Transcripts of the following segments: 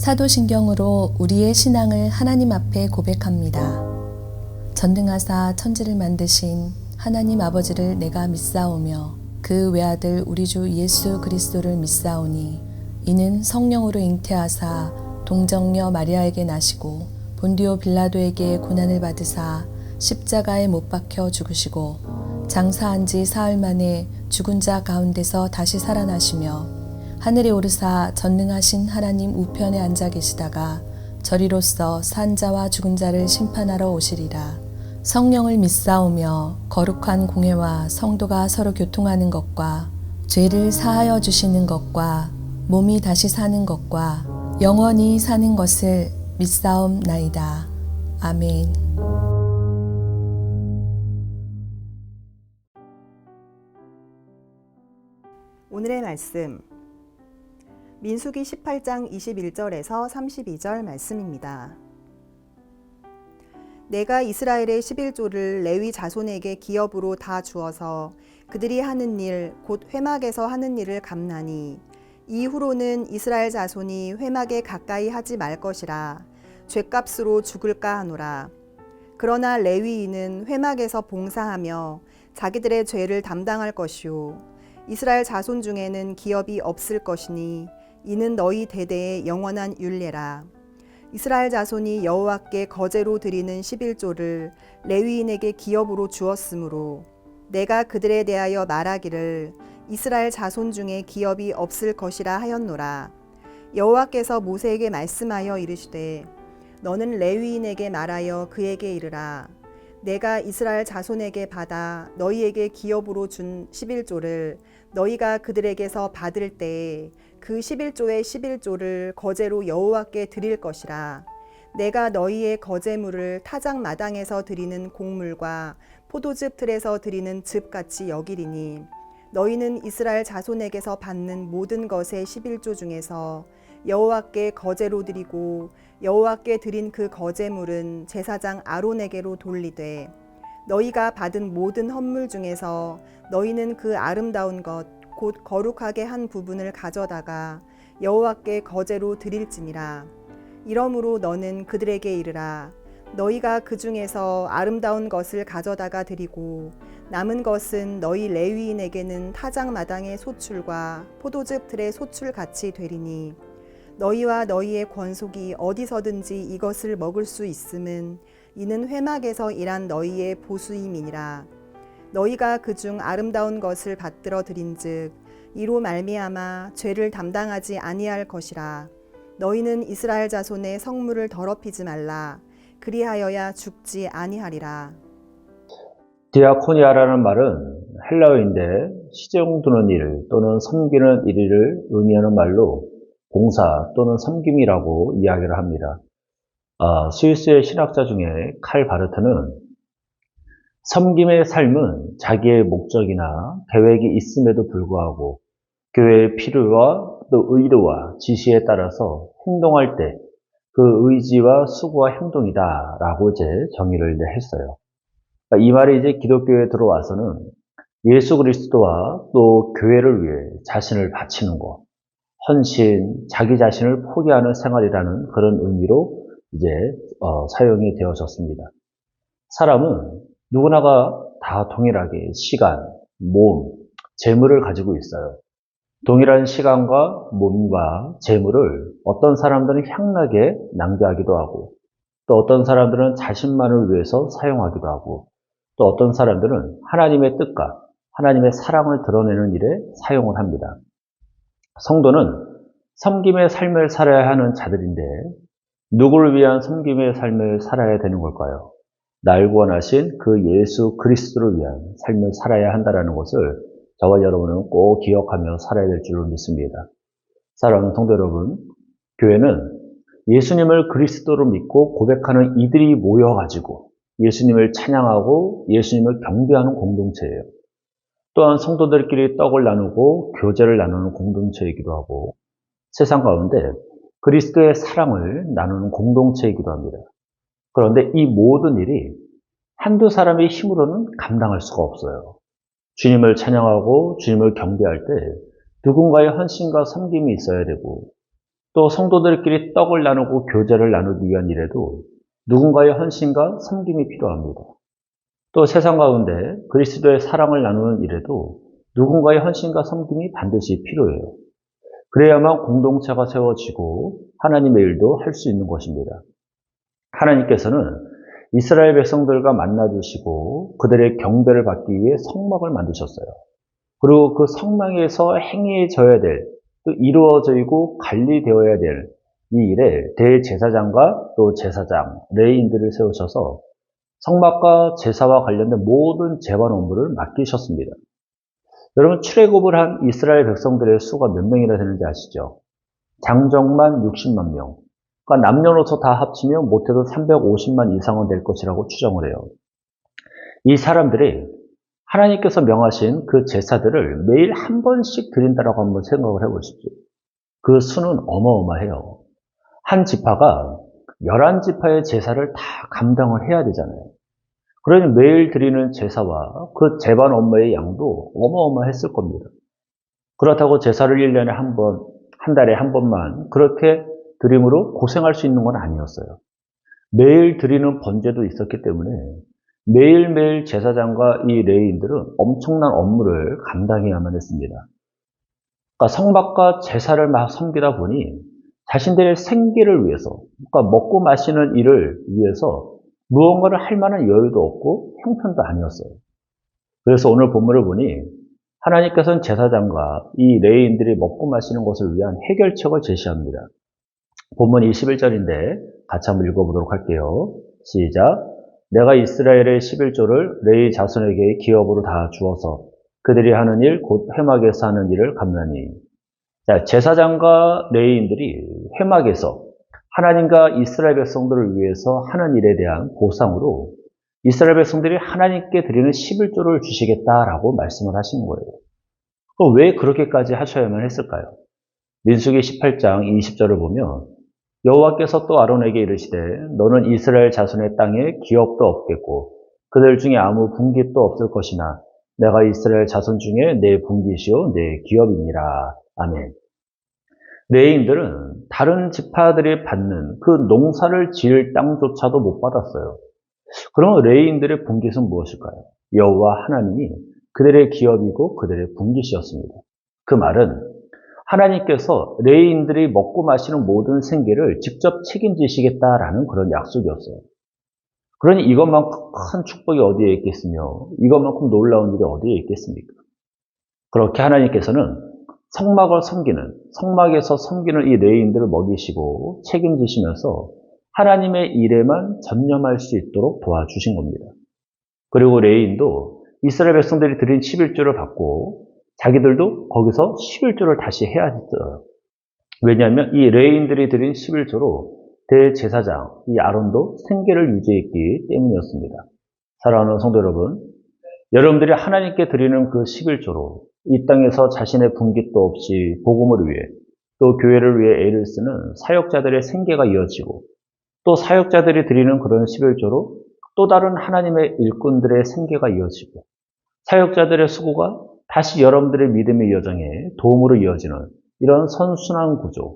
사도신경으로 우리의 신앙을 하나님 앞에 고백합니다. 전능하사 천지를 만드신 하나님 아버지를 내가 믿사오며 그 외아들 우리 주 예수 그리스도를 믿사오니 이는 성령으로 잉태하사 동정녀 마리아에게 나시고 본디오 빌라도에게 고난을 받으사 십자가에 못 박혀 죽으시고 장사한 지 사흘 만에 죽은 자 가운데서 다시 살아나시며 하늘에 오르사 전능하신 하나님 우편에 앉아 계시다가 저리로서 산 자와 죽은 자를 심판하러 오시리라. 성령을 믿사오며 거룩한 공회와 성도가 서로 교통하는 것과 죄를 사하여 주시는 것과 몸이 다시 사는 것과 영원히 사는 것을 믿사옵나이다. 아멘. 오늘의 말씀 민수기 18장 21절에서 32절 말씀입니다. 내가 이스라엘의 11조를 레위 자손에게 기업으로 다 주어서 그들이 하는 일 곧 회막에서 하는 일을 갚나니 이후로는 이스라엘 자손이 회막에 가까이 하지 말 것이라 죗값으로 죽을까 하노라. 그러나 레위인은 회막에서 봉사하며 자기들의 죄를 담당할 것이요 이스라엘 자손 중에는 기업이 없을 것이니 이는 너희 대대의 영원한 율례라. 이스라엘 자손이 여호와께 거제로 드리는 11조를 레위인에게 기업으로 주었으므로 내가 그들에 대하여 말하기를 이스라엘 자손 중에 기업이 없을 것이라 하였노라. 여호와께서 모세에게 말씀하여 이르시되 너는 레위인에게 말하여 그에게 이르라. 내가 이스라엘 자손에게 받아 너희에게 기업으로 준 11조를 너희가 그들에게서 받을 때에 그 11조의 11조를 거제로 여호와께 드릴 것이라. 내가 너희의 거제물을 타작 마당에서 드리는 곡물과 포도즙 틀에서 드리는 즙같이 여기리니 너희는 이스라엘 자손에게서 받는 모든 것의 11조 중에서 여호와께 거제로 드리고 여호와께 드린 그 거제물은 제사장 아론에게로 돌리되 너희가 받은 모든 헌물 중에서 너희는 그 아름다운 것 곧 거룩하게 한 부분을 가져다가 여호와께 거제로 드릴지니라. 이러므로 너는 그들에게 이르라. 너희가 그 중에서 아름다운 것을 가져다가 드리고 남은 것은 너희 레위인에게는 타작 마당의 소출과 포도즙 틀의 소출 같이 되리니 너희와 너희의 권속이 어디서든지 이것을 먹을 수 있음은 이는 회막에서 일한 너희의 보수임이니라. 너희가 그중 아름다운 것을 받들어 드린즉 이로 말미암아 죄를 담당하지 아니할 것이라. 너희는 이스라엘 자손의 성물을 더럽히지 말라. 그리하여야 죽지 아니하리라. 디아코니아라는 말은 헬라어인데 시종 두는 일 또는 섬기는 일을 의미하는 말로 봉사 또는 섬김이라고 이야기를 합니다. 스위스의 신학자 중에 칼 바르트는 섬김의 삶은 자기의 목적이나 계획이 있음에도 불구하고 교회의 필요와 또 의도와 지시에 따라서 행동할 때 그 의지와 수고와 행동이다 라고 이제 정의를 했어요. 이 말이 이제 기독교에 들어와서는 예수 그리스도와 또 교회를 위해 자신을 바치는 것, 헌신, 자기 자신을 포기하는 생활이라는 그런 의미로 이제 사용이 되어졌습니다. 사람은 누구나가 다 동일하게 시간, 몸, 재물을 가지고 있어요. 동일한 시간과 몸과 재물을 어떤 사람들은 향락에 낭비하기도 하고 또 어떤 사람들은 자신만을 위해서 사용하기도 하고 또 어떤 사람들은 하나님의 뜻과 하나님의 사랑을 드러내는 일에 사용을 합니다. 성도는 섬김의 삶을 살아야 하는 자들인데 누구를 위한 섬김의 삶을 살아야 되는 걸까요? 날 구원하신 그 예수 그리스도를 위한 삶을 살아야 한다는 것을 저와 여러분은 꼭 기억하며 살아야 될 줄로 믿습니다. 사랑하는 성도 여러분, 교회는 예수님을 그리스도로 믿고 고백하는 이들이 모여가지고 예수님을 찬양하고 예수님을 경배하는 공동체예요. 또한 성도들끼리 떡을 나누고 교제를 나누는 공동체이기도 하고 세상 가운데 그리스도의 사랑을 나누는 공동체이기도 합니다. 그런데 이 모든 일이 한두 사람의 힘으로는 감당할 수가 없어요. 주님을 찬양하고 주님을 경배할 때 누군가의 헌신과 섬김이 있어야 되고 또 성도들끼리 떡을 나누고 교제를 나누기 위한 일에도 누군가의 헌신과 섬김이 필요합니다. 또 세상 가운데 그리스도의 사랑을 나누는 일에도 누군가의 헌신과 섬김이 반드시 필요해요. 그래야만 공동체가 세워지고 하나님의 일도 할 수 있는 것입니다. 하나님께서는 이스라엘 백성들과 만나주시고 그들의 경배를 받기 위해 성막을 만드셨어요. 그리고 그 성막에서 행해져야 될, 또 이루어지고 관리되어야 될 이 일에 대제사장과 또 제사장, 레위인들을 세우셔서 성막과 제사와 관련된 모든 제반 업무를 맡기셨습니다. 여러분, 출애굽을 한 이스라엘 백성들의 수가 몇 명이나 되는지 아시죠? 장정만 60만 명. 그러니까 남녀노소 다 합치면 못해도 350만 이상은 될 것이라고 추정을 해요. 이 사람들이 하나님께서 명하신 그 제사들을 매일 한 번씩 드린다라고 한번 생각을 해보십시오. 그 수는 어마어마해요. 한 지파가 11지파의 제사를 다 감당을 해야 되잖아요. 그러니 매일 드리는 제사와 그 제반 업무의 양도 어마어마했을 겁니다. 그렇다고 제사를 1년에 한 번, 한 달에 한 번만 그렇게 드림으로 고생할 수 있는 건 아니었어요. 매일 드리는 번제도 있었기 때문에 매일매일 제사장과 이 레위인들은 엄청난 업무를 감당해야만 했습니다. 그러니까 성막과 제사를 막 섬기다 보니 자신들의 생계를 위해서, 그러니까 먹고 마시는 일을 위해서 무언가를 할 만한 여유도 없고 형편도 아니었어요. 그래서 오늘 본문을 보니 하나님께서는 제사장과 이 레위인들이 먹고 마시는 것을 위한 해결책을 제시합니다. 본문 21절인데 같이 한번 읽어보도록 할게요. 시작. 내가 이스라엘의 11조를 레위 자손에게 기업으로 다 주어서 그들이 하는 일, 곧 회막에서 하는 일을 감나니. 자, 제사장과 레위인들이 회막에서 하나님과 이스라엘 백성들을 위해서 하는 일에 대한 보상으로 이스라엘 백성들이 하나님께 드리는 11조를 주시겠다라고 말씀을 하시는 거예요. 그럼 왜 그렇게까지 하셔야만 했을까요? 민수기 18장 20절을 보면 여호와께서 또 아론에게 이르시되 너는 이스라엘 자손의 땅에 기업도 없겠고 그들 중에 아무 분깃도 없을 것이나 내가 이스라엘 자손 중에 내 분깃이요 내 기업이니라. 아멘. 레위인들은 다른 지파들이 받는 그 농사를 지을 땅조차도 못 받았어요. 그러면 레위인들의 분깃은 무엇일까요? 여호와 하나님이 그들의 기업이고 그들의 분깃이었습니다. 그 말은 하나님께서 레위인들이 먹고 마시는 모든 생계를 직접 책임지시겠다라는 그런 약속이었어요. 그러니 이것만큼 큰 축복이 어디에 있겠으며 이것만큼 놀라운 일이 어디에 있겠습니까? 그렇게 하나님께서는 성막을 섬기는, 성막에서 섬기는 이 레위인들을 먹이시고 책임지시면서 하나님의 일에만 전념할 수 있도록 도와주신 겁니다. 그리고 레위인도 이스라엘 백성들이 드린 11조를 받고 자기들도 거기서 11조를 다시 해야 했어요. 왜냐하면 이 레위인들이 드린 11조로 대제사장, 이 아론도 생계를 유지했기 때문이었습니다. 사랑하는 성도 여러분, 여러분들이 하나님께 드리는 그 11조로 이 땅에서 자신의 분깃도 없이 복음을 위해 또 교회를 위해 애를 쓰는 사역자들의 생계가 이어지고 또 사역자들이 드리는 그런 11조로 또 다른 하나님의 일꾼들의 생계가 이어지고 사역자들의 수고가 다시 여러분들의 믿음의 여정에 도움으로 이어지는 이런 선순환 구조,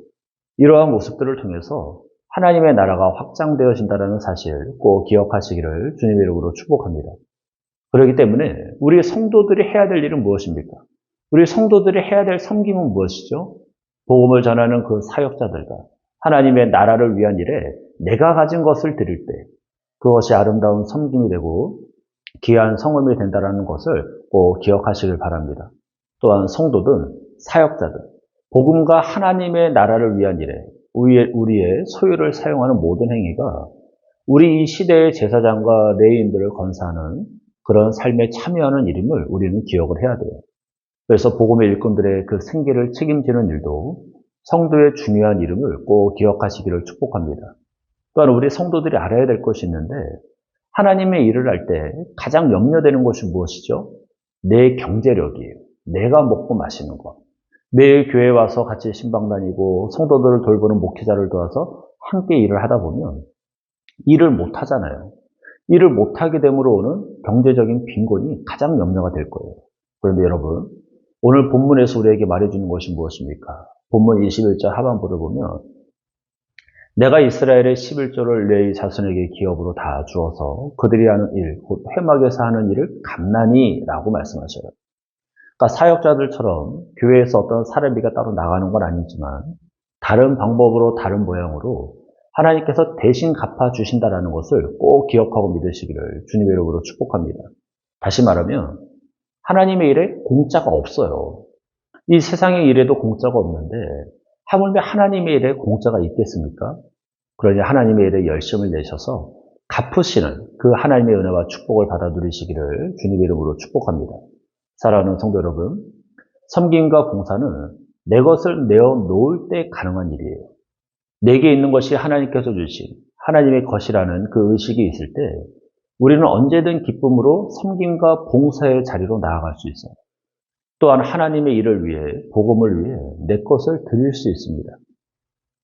이러한 모습들을 통해서 하나님의 나라가 확장되어진다는 사실 꼭 기억하시기를 주님의 이름으로 축복합니다. 그렇기 때문에 우리 성도들이 해야 될 일은 무엇입니까? 우리 성도들이 해야 될 섬김은 무엇이죠? 복음을 전하는 그 사역자들과 하나님의 나라를 위한 일에 내가 가진 것을 드릴 때 그것이 아름다운 섬김이 되고 귀한 성음이 된다는 것을 꼭 기억하시길 바랍니다. 또한 성도든 사역자든 복음과 하나님의 나라를 위한 일에 우리의 소유를 사용하는 모든 행위가 우리 이 시대의 제사장과 레위인들을 건사하는 그런 삶에 참여하는 일임을 우리는 기억을 해야 돼요. 그래서 복음의 일꾼들의 그 생계를 책임지는 일도 성도의 중요한 이름을 꼭 기억하시기를 축복합니다. 또한 우리 성도들이 알아야 될 것이 있는데 하나님의 일을 할 때 가장 염려되는 것이 무엇이죠? 내 경제력이에요. 내가 먹고 마시는 것. 매일 교회에 와서 같이 신방 다니고 성도들을 돌보는 목회자를 도와서 함께 일을 하다 보면 일을 못 하잖아요. 일을 못하게 됨으로 오는 경제적인 빈곤이 가장 염려가 될 거예요. 그런데 여러분, 오늘 본문에서 우리에게 말해주는 것이 무엇입니까? 본문 21절 하반부를 보면 내가 이스라엘의 11조를 레위 자손에게 기업으로 다 주어서 그들이 하는 일, 곧 회막에서 하는 일을 감나니 라고 말씀하셔요. 그러니까 사역자들처럼 교회에서 어떤 사례비가 따로 나가는 건 아니지만 다른 방법으로 다른 모양으로 하나님께서 대신 갚아주신다라는 것을 꼭 기억하고 믿으시기를 주님의 이름으로 축복합니다. 다시 말하면 하나님의 일에 공짜가 없어요. 이 세상의 일에도 공짜가 없는데 하물며 하나님의 일에 공짜가 있겠습니까? 그러니 하나님의 일에 열심을 내셔서 갚으시는 그 하나님의 은혜와 축복을 받아 누리시기를 주님의 이름으로 축복합니다. 사랑하는 성도 여러분, 섬김과 봉사는 내 것을 내어놓을 때 가능한 일이에요. 내게 있는 것이 하나님께서 주신 하나님의 것이라는 그 의식이 있을 때 우리는 언제든 기쁨으로 섬김과 봉사의 자리로 나아갈 수 있어요. 또한 하나님의 일을 위해, 복음을 위해 내 것을 드릴 수 있습니다.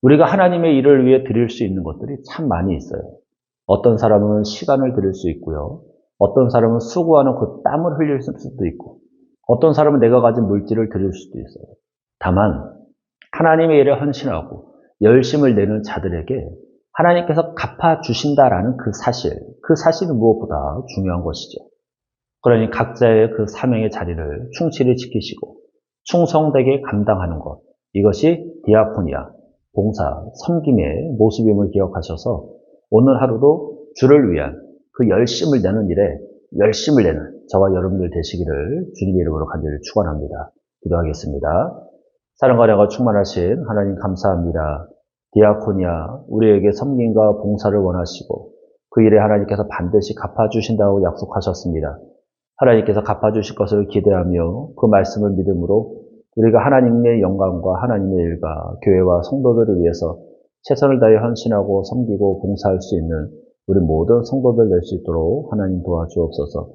우리가 하나님의 일을 위해 드릴 수 있는 것들이 참 많이 있어요. 어떤 사람은 시간을 드릴 수 있고요. 어떤 사람은 수고하는 그 땀을 흘릴 수도 있고, 어떤 사람은 내가 가진 물질을 드릴 수도 있어요. 다만 하나님의 일에 헌신하고 열심을 내는 자들에게 하나님께서 갚아주신다라는 그 사실은 무엇보다 중요한 것이죠. 그러니 각자의 그 사명의 자리를 충실히 지키시고 충성되게 감당하는 것, 이것이 디아코니아, 봉사, 섬김의 모습임을 기억하셔서 오늘 하루도 주를 위한 그 열심을 내는 일에 열심을 내는 저와 여러분들 되시기를 주님의 이름으로 간절히 축원합니다. 기도하겠습니다. 사랑과 은혜가 충만하신 하나님 감사합니다. 디아코니아, 우리에게 섬김과 봉사를 원하시고 그 일에 하나님께서 반드시 갚아주신다고 약속하셨습니다. 하나님께서 갚아주실 것을 기대하며 그 말씀을 믿음으로 우리가 하나님의 영광과 하나님의 일과 교회와 성도들을 위해서 최선을 다해 헌신하고 섬기고 봉사할 수 있는 우리 모든 성도들 될 수 있도록 하나님 도와주옵소서.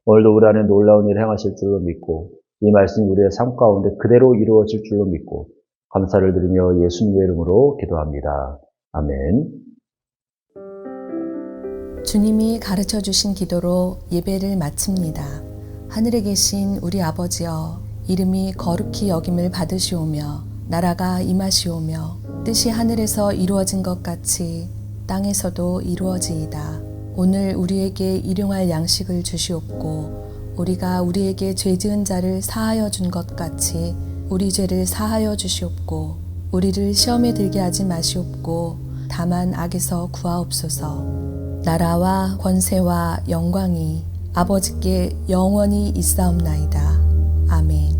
오늘도 우리 안에 놀라운 일을 행하실 줄로 믿고 이 말씀이 우리의 삶 가운데 그대로 이루어질 줄로 믿고 감사를 드리며 예수님의 이름으로 기도합니다. 아멘. 주님이 가르쳐 주신 기도로 예배를 마칩니다. 하늘에 계신 우리 아버지여, 이름이 거룩히 여김을 받으시오며 나라가 임하시오며 뜻이 하늘에서 이루어진 것 같이 땅에서도 이루어지이다. 오늘 우리에게 일용할 양식을 주시옵고 우리가 우리에게 죄 지은 자를 사하여 준 것 같이 우리 죄를 사하여 주시옵고 우리를 시험에 들게 하지 마시옵고 다만 악에서 구하옵소서. 나라와 권세와 영광이 아버지께 영원히 있사옵나이다. 아멘.